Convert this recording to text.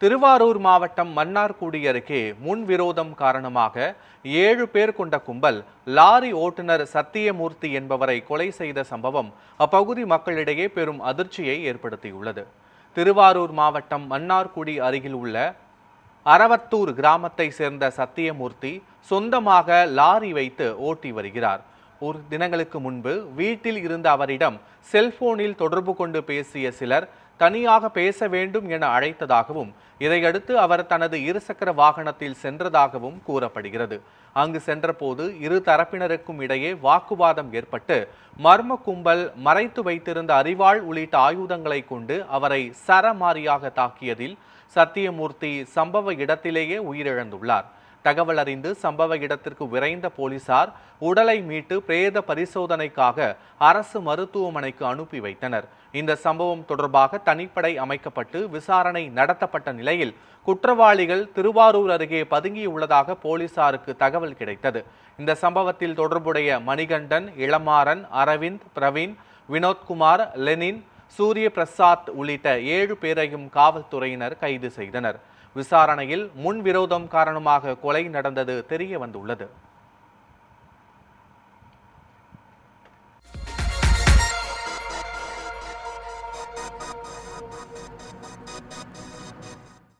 திருவாரூர் மாவட்டம் மன்னார்குடி அருகே முன்விரோதம் காரணமாக 7 பேர் கொண்ட கும்பல் லாரி ஓட்டுநர் சத்தியமூர்த்தி என்பவரை கொலை செய்த சம்பவம் அப்பகுதி மக்களிடையே பெரும் அதிர்ச்சியை ஏற்படுத்தியுள்ளது. திருவாரூர் மாவட்டம் மன்னார்குடி அருகில் உள்ள அரவத்தூர் கிராமத்தை சேர்ந்த சத்தியமூர்த்தி சொந்தமாக லாரி வைத்து ஓட்டி வருகிறார். ஒரு தினங்களுக்கு முன்பு வீட்டில் இருந்த அவரிடம் செல்போனில் தொடர்பு கொண்டு பேசிய சிலர் தனியாக பேச வேண்டும் என அழைத்ததாகவும், இதையடுத்து அவர் தனது இருசக்கர வாகனத்தில் சென்றதாகவும் கூறப்படுகிறது. அங்கு சென்றபோது இரு தரப்பினருக்கும் இடையே வாக்குவாதம் ஏற்பட்டு மர்ம கும்பல் மறைத்து வைத்திருந்த அரிவாள் உள்ளிட்ட ஆயுதங்களை கொண்டு அவரை சரமாரியாக தாக்கியதில் சத்தியமூர்த்தி சம்பவ இடத்திலேயே உயிரிழந்துள்ளார். தகவல் அறிந்து சம்பவ இடத்திற்கு விரைந்த போலீசார் உடலை மீட்டு பிரேத பரிசோதனைக்காக அரசு மருத்துவமனைக்கு அனுப்பி வைத்தனர். இந்த சம்பவம் தொடர்பாக தனிப்படை அமைக்கப்பட்டு விசாரணை நடத்தப்பட்ட நிலையில் குற்றவாளிகள் திருவாரூர் அருகே பதுங்கியுள்ளதாக போலீசாருக்கு தகவல் கிடைத்தது. இந்த சம்பவத்தில் தொடர்புடைய மணிகண்டன், இளமாறன், அரவிந்த், பிரவீன், வினோத்குமார், லெனின், சூரிய பிரசாத் உள்ளிட்ட 7 பேரையும் காவல்துறையினர் கைது செய்தனர். விசாரணையில் முன்விரோதம் காரணமாக கொலை நடந்தது தெரிய வந்துள்ளது.